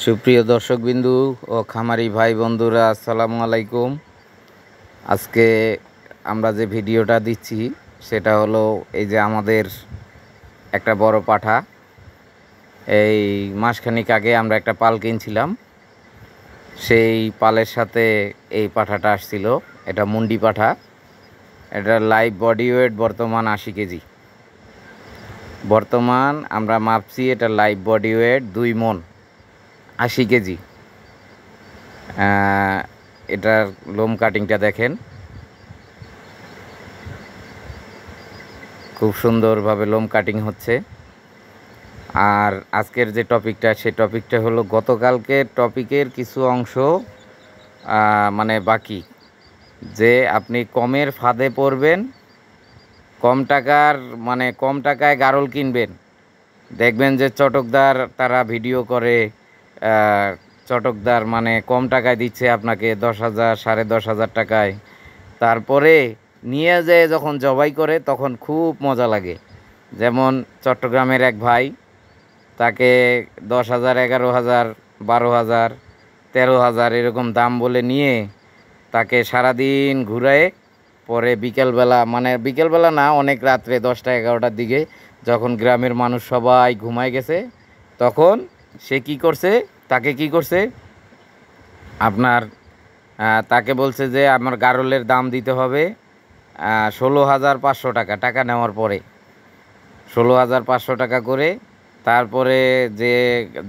সুপ্রিয় দর্শকবিন্দু ও খামারি ভাই বন্ধুরা, আসসালামু আলাইকুম। আজকে আমরা যে ভিডিওটা দিচ্ছি সেটা হলো এই যে আমাদের একটা বড় পাঠা, এই মাসখানেক আগে আমরা একটা পাল কিনছিলাম। সেই পালের সাথে এই পাঠাটা আসছিল। এটা মুন্ডি পাঠা। এটা লাইভ বডি ওয়েট বর্তমান 80 কেজি। বর্তমান আমরা মাপছি এটা লাইভ বডি ওয়েট 2 মণ 80 কেজি। এটার লোম কাটিংটা দেখেন, খুব সুন্দরভাবে লোম কাটিং হচ্ছে। আর আজকের যে টপিকটা, সেই টপিকটা হলো গতকালকের টপিকের কিছু অংশ মানে বাকি, যে আপনি কমের ফাঁদে পড়বেন, কম টাকার মানে কম টাকায় গারল কিনবেন। দেখবেন যে চটকদার তারা ভিডিও করে, চটকদার মানে কম টাকায় দিচ্ছে আপনাকে 10,000 10,500 টাকায়। তারপরে নিয়ে যেয়ে যখন জবাই করে তখন খুব মজা লাগে। যেমন চট্টগ্রামের এক ভাই, তাকে 10,000 11,000 12,000 13,000 এরকম দাম বলে নিয়ে তাকে সারাদিন ঘুরায়, পরে বিকেলবেলা, মানে বিকেলবেলা না, অনেক রাত্রে 10টা 11টার দিকে যখন গ্রামের মানুষ সবাই ঘুমায় গেছে, তখন সে কি করছে, তাকে কি করছে আপনার, তাকে বলছে যে আমার গারলের দাম দিতে হবে 16,500 টাকা। টাকা নেওয়ার পরে 16,500 টাকা করে, তারপরে যে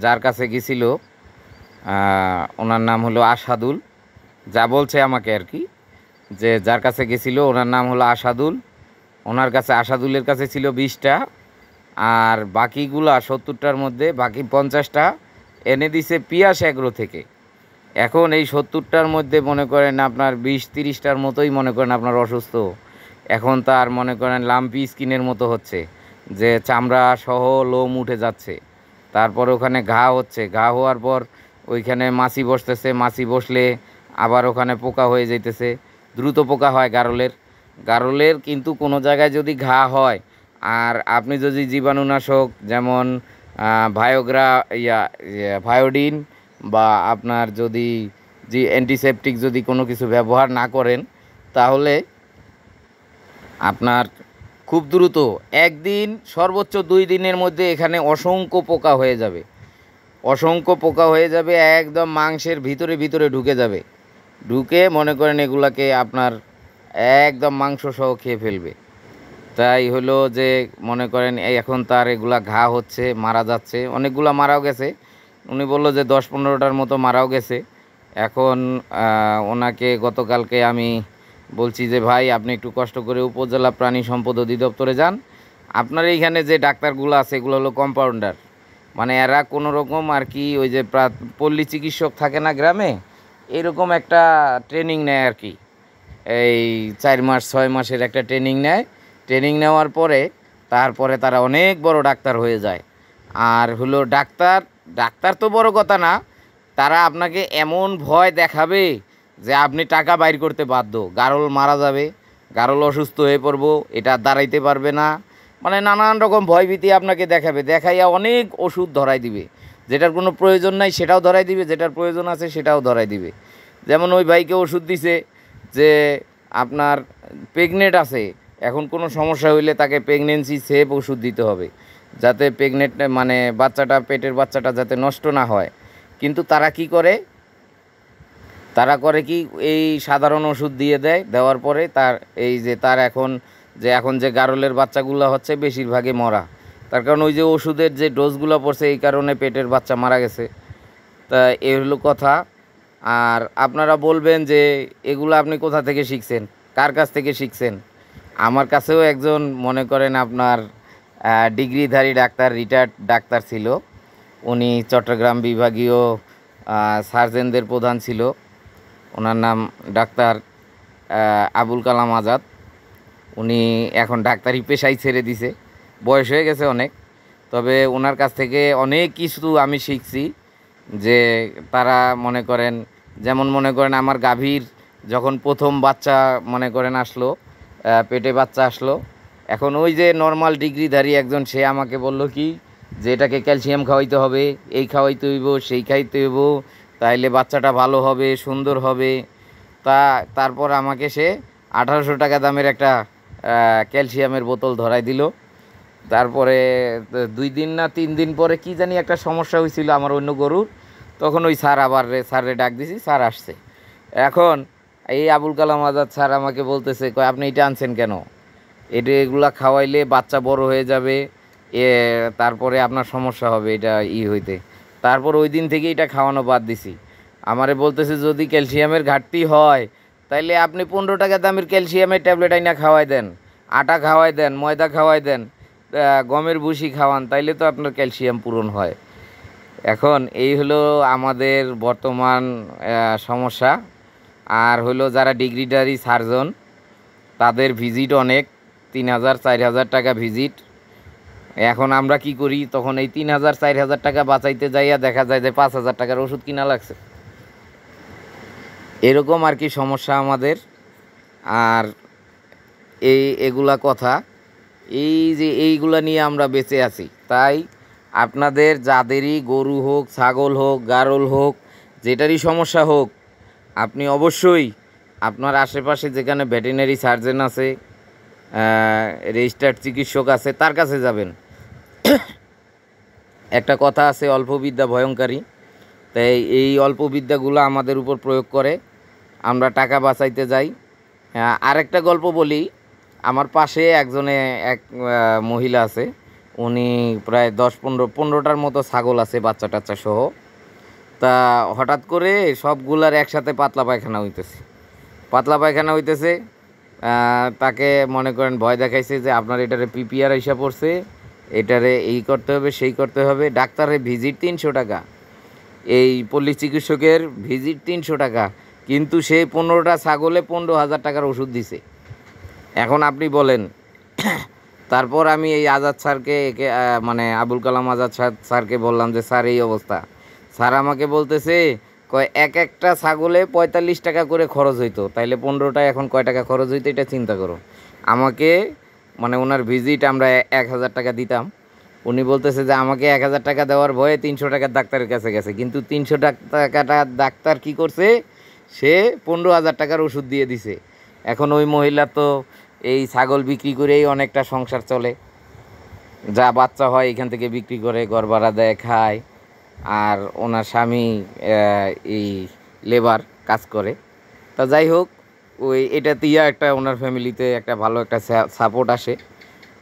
যার কাছে গেছিল, ওনার নাম হলো আসাদুল, যা বলছে আমাকে আর কি, যে যার কাছে গেছিল ওনার নাম হলো আসাদুল। ওনার কাছে, আসাদুলের কাছে ছিল 20টা, আর বাকিগুলা 70টার মধ্যে বাকি 50টা এনে দিছে পিয়াস এগ্রো থেকে। এখন এই 70টার মধ্যে মনে করেন আপনার 20-30টার মতোই মনে করেন আপনার অসুস্থ। এখন তার মনে করেন লাম্পি স্কিনের মতো হচ্ছে, যে চামড়া সহ লোম উঠে যাচ্ছে। তারপর ওখানে ঘা হচ্ছে, ঘা হওয়ার পর ওইখানে মাছি বসতেছে, মাছি বসলে আবার ওখানে পোকা হয়ে যাইতেছে। দ্রুত পোকা হয় গারলের কিন্তু কোনো জায়গায় যদি ঘা হয়, আর আপনি যদি জীবাণুনাশক যেমন ভায়োগ্রা ভায়োডিন বা আপনার যদি অ্যান্টিসেপটিক যদি কোনো কিছু ব্যবহার না করেন, তাহলে আপনার খুব দ্রুত একদিন সর্বোচ্চ 2 দিনের মধ্যে এখানে অসংখ্য পোকা হয়ে যাবে, অসংখ্য পোকা হয়ে যাবে, একদম মাংসের ভিতরে ভিতরে ঢুকে যাবে, ঢুকে মনে করেন এগুলাকে আপনার একদম মাংস সহ খেয়ে ফেলবে। তাই হলো যে মনে করেন এখন তার এগুলা ঘা হচ্ছে, মারা যাচ্ছে, অনেকগুলা মারাও গেছে। উনি বললো যে 10-15টার মতো মারাও গেছে। এখন ওনাকে গতকালকে আমি বলছি যে ভাই, আপনি একটু কষ্ট করে উপজেলা প্রাণী সম্পদ অধিদপ্তরে যান। আপনার এইখানে যে ডাক্তারগুলো আছে এগুলো হলো কম্পাউন্ডার, মানে এরা কোনো রকম আর কি ওই যে পল্লী চিকিৎসক থাকে না গ্রামে, এরকম একটা ট্রেনিং নেয় আর কি। এই 4 মাস 6 মাসের একটা ট্রেনিং নেয়। ট্রেনিং নেওয়ার পরে তারপরে তারা অনেক বড় ডাক্তার হয়ে যায়। আর হলো ডাক্তার তো বড় কথা না, তারা আপনাকে এমন ভয় দেখাবে যে আপনি টাকা বাইর করতে বাধ্য। গারল মারা যাবে, গারল অসুস্থ হয়ে পড়বো, এটা দাঁড়াইতে পারবে না, মানে নানান রকম ভয়ভীতি আপনাকে দেখাবে, দেখাইয়া অনেক ওষুধ ধরাই দিবে। যেটার কোনো প্রয়োজন নাই সেটাও ধরাই দিবে, যেটার প্রয়োজন আছে সেটাও ধরাই দিবে। যেমন ওই ভাইকে ওষুধ দিছে যে আপনার প্রেগনেন্ট আছে, এখন কোনো সমস্যা হইলে তাকে প্রেগনেন্সি সেভ ওষুধ দিতে হবে, যাতে প্রেগনেন্ট মানে বাচ্চাটা, পেটের বাচ্চাটা যাতে নষ্ট না হয়। কিন্তু তারা কি করে, তারা করে কি, এই সাধারণ ওষুধ দিয়ে দেয়, দেওয়ার পরে তার এই যে তার এখন যে গারলের বাচ্চাগুলো হচ্ছে বেশিরভাগই মরা, তার কারণ ওই যে ওষুধের যে ডোজগুলো পড়ছে এই কারণে পেটের বাচ্চা মারা গেছে। তা এই হলো কথা। আর আপনারা বলবেন যে এগুলো আপনি কোথা থেকে শিখছেন, কার কাছ থেকে শিখছেন? আমার কাছেও একজন মনে করেন আপনার ডিগ্রিধারী ডাক্তার, রিটায়ার্ড ডাক্তার ছিল। উনি চট্টগ্রাম বিভাগীয় সার্জেনদের প্রধান ছিল। ওনার নাম ডাক্তার আবুল কালাম আজাদ। উনি এখন ডাক্তারি পেশাই ছেড়ে দিছে, বয়স হয়ে গেছে অনেক। তবে ওনার কাছ থেকে অনেক কিছু আমি শিখছি। যে তারা মনে করেন, যেমন মনে করেন আমার গাভীর যখন প্রথম বাচ্চা মনে করেন আসলো, পেটে বাচ্চা আসলো, এখন ওই যে নর্মাল ডিগ্রিধারী একজন, সে আমাকে বলল কি যে এটাকে ক্যালসিয়াম খাওয়াইতে হবে, এই খাওয়াইতে হইব, সেই খাইতে হইব, তাইলে বাচ্চাটা ভালো হবে, সুন্দর হবে। তারপর আমাকে সে 1800 টাকা দামের একটা ক্যালসিয়ামের বোতল ধরাই দিল। তারপরে 2 দিন না 3 দিন পরে কি জানি একটা সমস্যা হয়েছিল আমার অন্য গরুর, তখন ওই স্যার আবার স্যারে ডাক দিছি, স্যার আসছে। এখন এই আবুল কালাম আজাদ স্যার আমাকে বলতেছে, কয় আপনি এটা আনছেন কেন? এগুলা খাওয়াইলে বাচ্চা বড় হয়ে যাবে, তারপরে আপনার সমস্যা হবে এটা হইতে। তারপর ওই দিন থেকে এটা খাওয়ানো বাদ দিছি। আমারে বলতেছে যদি ক্যালসিয়ামের ঘাটতি হয় তাইলে আপনি 15 টাকা দামের ক্যালসিয়ামের ট্যাবলেট আইনা খাওয়াই দেন, আটা খাওয়াই দেন, ময়দা খাওয়াই দেন, গমের ভুসি খাওয়ান, তাইলে তো আপনার ক্যালসিয়াম পূরণ হয়। এখন এই হলো আমাদের বর্তমান সমস্যা। আর হলো যারা ডিগ্রিডারি সার্জন, তাদের ভিজিট অনেক, 3000 4000 টাকা ভিজিট। এখন আমরা কি করি, তখন এই 3000 4000 টাকা বাঁচাইতে যাইয়া দেখা যায় যে 5000 টাকার ওষুধ কিনা লাগছে। এরকম আর কি সমস্যা আমাদের। আর এগুলা কথা, এই যে এইগুলা নিয়ে আমরা বেঁচে আছি। তাই আপনাদের যাদেরই গরু হোক, ছাগল হোক, গারল হোক, যেটারই সমস্যা হোক, আপনি অবশ্যই আপনার আশেপাশে যেখানে ভেটেরিনারি সার্জন আছে, রেজিস্টার্ড চিকিৎসক আছে, তার কাছে যাবেন। একটা কথা আছে, অল্প বিদ্যা ভয়ঙ্করী। তাই এই অল্প বিদ্যাগুলো আমাদের উপর প্রয়োগ করে আমরা টাকা বাঁচাইতে যাই। আরেকটা গল্প বলি, আমার পাশে এক মহিলা আছে, উনি প্রায় 10-15টার মতো ছাগল আছে, বাচ্চা টাচ্চা সহ। তা হঠাৎ করে সবগুলার একসাথে পাতলা পায়খানা হইতেছে। তাকে মনে করেন ভয় দেখাইছে যে আপনার এটারে পিপিআর হিসাব পড়ছে, এটারে এই করতে হবে, সেই করতে হবে। ডাক্তারের ভিজিট 300 টাকা, এই পল্লী চিকিৎসকের ভিজিট 300 টাকা, কিন্তু সে 15টা ছাগলে 15,000 টাকার ওষুধ দিছে। এখন আপনি বলেন। তারপর আমি এই আজাদ স্যারকে মানে আবুল কালাম আজাদ স্যারকে বললাম যে স্যার এই অবস্থা। স্যার আমাকে বলতেছে, কয় একটা ছাগলে 45 টাকা করে খরচ হইতো, তাইলে 15টা এখন কয় টাকা খরচ হইতো এটা চিন্তা করো। আমাকে মানে ওনার ভিজিট আমরা 1000 টাকা দিতাম, উনি বলতেছে যে আমাকে 1000 টাকা দেওয়ার ভয়ে 300 টাকার ডাক্তারের কাছে গেছে, কিন্তু 300 টাকাটা ডাক্তার কি করছে, সে 15,000 টাকার ওষুধ দিয়ে দিছে। এখন ওই মহিলা তো এই ছাগল বিক্রি করেই অনেকটা সংসার চলে, যা বাচ্চা হয় এখান থেকে বিক্রি করে ঘর ভাড়া দেয়, খায়। আর ওনার স্বামী এই লেবার কাজ করে। তা যাই হোক, ওই এটাতেই একটা ওনার ফ্যামিলিতে একটা ভালো একটা সাপোর্ট আসে।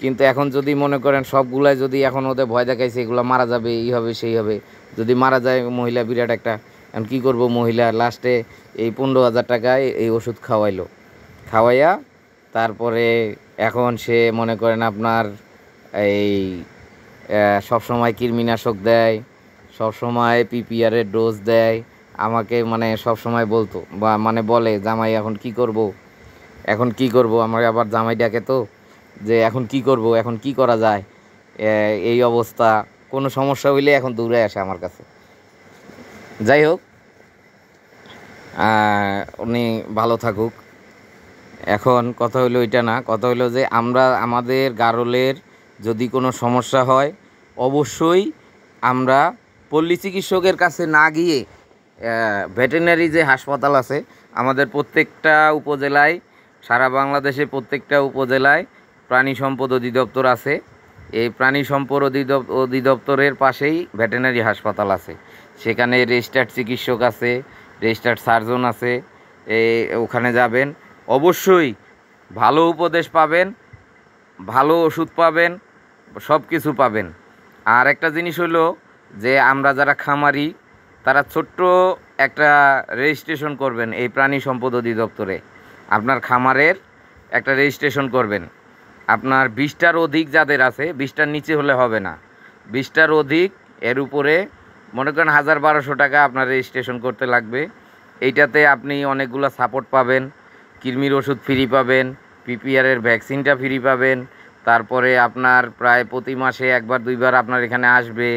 কিন্তু এখন যদি মনে করেন সবগুলাই যদি এখন ওদের ভয় দেখাইছে এগুলো মারা যাবে, এই হবে সেই হবে, যদি মারা যায় মহিলা বিরাট একটা, এখন কী করবো, মহিলা লাস্টে এই 15,000 টাকায় এই ওষুধ খাওয়াইয়া তারপরে এখন সে মনে করেন আপনার এই সবসময় কৃমিনাশক দেয়, সবসময় পিপিআরের ডোজ দেয়। আমাকে মানে সবসময় বলতো বা মানে বলে, জামাই এখন কি করব, আমার আবার জামাই ডাকে তো, যে এখন কি করব, এখন কি করা যায়, এই অবস্থা। কোনো সমস্যা হইলে এখন দৌড়ে আসে আমার কাছে। যাই হোক, উনি ভালো থাকুক। এখন কথা হইলো এটা না, কথা হইলো যে আমাদের গারলের যদি কোনো সমস্যা হয়, অবশ্যই আমরা পল্লী চিকিৎসকের কাছে না গিয়ে ভেটেরিনারি যে হাসপাতাল আছে আমাদের প্রত্যেকটা উপজেলায়, সারা বাংলাদেশে প্রত্যেকটা উপজেলায় প্রাণী সম্পদ অধিদপ্তর আছে। এই প্রাণী সম্পদ অধিদপ্তরের পাশেই ভেটেরিনারি হাসপাতাল আছে, সেখানে রেজিস্টার্ড চিকিৎসক আছে, রেজিস্টার্ড সার্জন আছে। ওখানে যাবেন, অবশ্যই ভালো উপদেশ পাবেন, ভালো ওষুধ পাবেন, সব কিছু পাবেন। আর একটা জিনিস হলো যে আমরা যারা খামারি, তারা ছোট্ট একটা রেজিস্ট্রেশন করবেন এই প্রাণী সম্পদ অধিদপ্তরে। আপনার খামারের একটা রেজিস্ট্রেশন করবেন। আপনার 20টার অধিক যাদের আছে, 20টার নিচে হলে হবে না, 20টার অধিক, এর উপরে মনে করেন 1000-1200 টাকা আপনার রেজিস্ট্রেশন করতে লাগবে। এইটাতে আপনি অনেকগুলো সাপোর্ট পাবেন, কৃমির ওষুধ ফ্রি পাবেন, পিপিআরের ভ্যাকসিনটা ফ্রি পাবেন। তারপরে আপনার প্রায় প্রতি মাসে 1-2বার আপনার এখানে আসবে,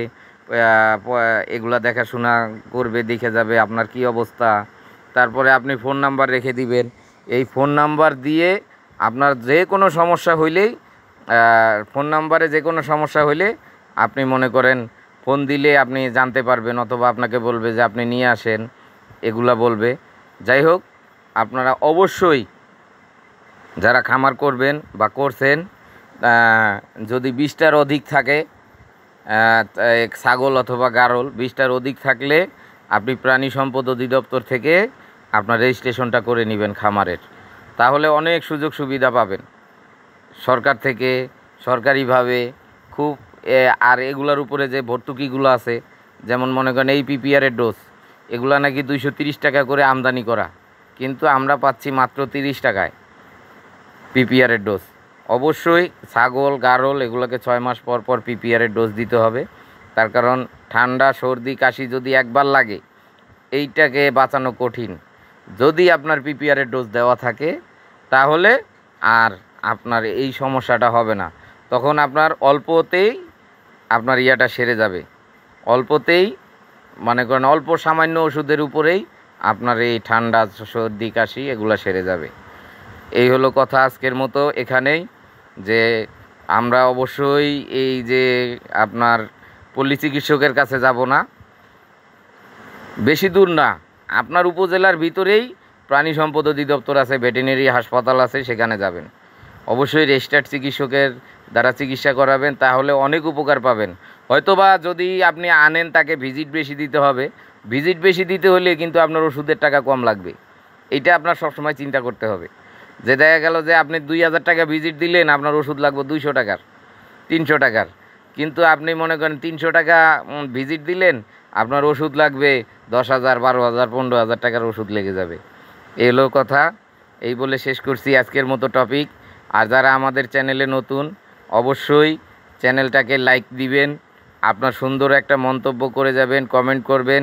এগুলা দেখাশোনা করবে, দেখে যাবে আপনার কি অবস্থা। তারপরে আপনি ফোন নাম্বার রেখে দিবেন, এই ফোন নাম্বার দিয়ে আপনার যে কোনো সমস্যা হইলেই, ফোন নাম্বারে যে কোনো সমস্যা হইলে আপনি মনে করেন ফোন দিলে আপনি জানতে পারবেন, অথবা আপনাকে বলবে যে আপনি নিয়ে আসেন, এগুলা বলবে। যাই হোক, আপনারা অবশ্যই যারা খামার করবেন বা করছেন, যদি 20টার অধিক থাকে ছাগল অথবা গারল, 20টার অধিক থাকলে আপনি প্রাণী সম্পদ অধিদপ্তর থেকে আপনার রেজিস্ট্রেশনটা করে নেবেন খামারের। তাহলে অনেক সুযোগ সুবিধা পাবেন সরকার থেকে, সরকারিভাবে খুব। আর এগুলার উপরে যে ভর্তুকিগুলো আছে, যেমন মনে করেন এই পিপিআরের ডোজ, এগুলা নাকি 230 টাকা করে আমদানি করা, কিন্তু আমরা পাচ্ছি মাত্র 30 টাকায় পিপিআরের ডোজ। অবশ্যই ছাগল গারল এগুলোকে 6 মাস পর পর পিপিআরের ডোজ দিতে হবে। তার কারণ ঠান্ডা সর্দি কাশি যদি একবার লাগে, এইটাকে বাঁচানো কঠিন। যদি আপনার পিপিআরের ডোজ দেওয়া থাকে তাহলে আর আপনার এই সমস্যাটা হবে না। তখন আপনার অল্পতেই আপনার ইয়াটা সেরে যাবে, অল্পতেই মনে করেন অল্প সামান্য ওষুধের উপরেই আপনার এই ঠান্ডা সর্দি কাশি এগুলো সেরে যাবে। এই হলো কথা আজকের মতো এখানেই, যে আমরা অবশ্যই এই যে আপনার পল্লী চিকিৎসকের কাছে যাব না, বেশি দূর না, আপনার উপজেলার ভিতরেই প্রাণী সম্পদ অধিদপ্তর আছে, ভেটেরিনারি হাসপাতাল আছে, সেখানে যাবেন। অবশ্যই রেজিস্টার্ড চিকিৎসকের দ্বারা চিকিৎসা করাবেন, তাহলে অনেক উপকার পাবেন। হয়তোবা যদি আপনি আনেন তাকে ভিজিট বেশি দিতে হবে, ভিজিট বেশি দিতে হলে কিন্তু আপনার ওষুধের টাকা কম লাগবে। এইটা আপনার সবসময় চিন্তা করতে হবে। যে দেখা গেল যে আপনি 2000 টাকা ভিজিট দিলেন, আপনার ওষুধ লাগবে 200 টাকার, 300 টাকার, কিন্তু আপনি মনে করেন 300 টাকা ভিজিট দিলেন, আপনার ওষুধ লাগবে 10,000, 12,000, 15,000 টাকার ওষুধ লেগে যাবে। এই হলো কথা। এই বলে শেষ করছি আজকের মতো টপিক। আর যারা আমাদের চ্যানেলে নতুন, অবশ্যই চ্যানেলটাকে লাইক দিবেন, আপনার সুন্দর একটা মন্তব্য করে যাবেন, কমেন্ট করবেন।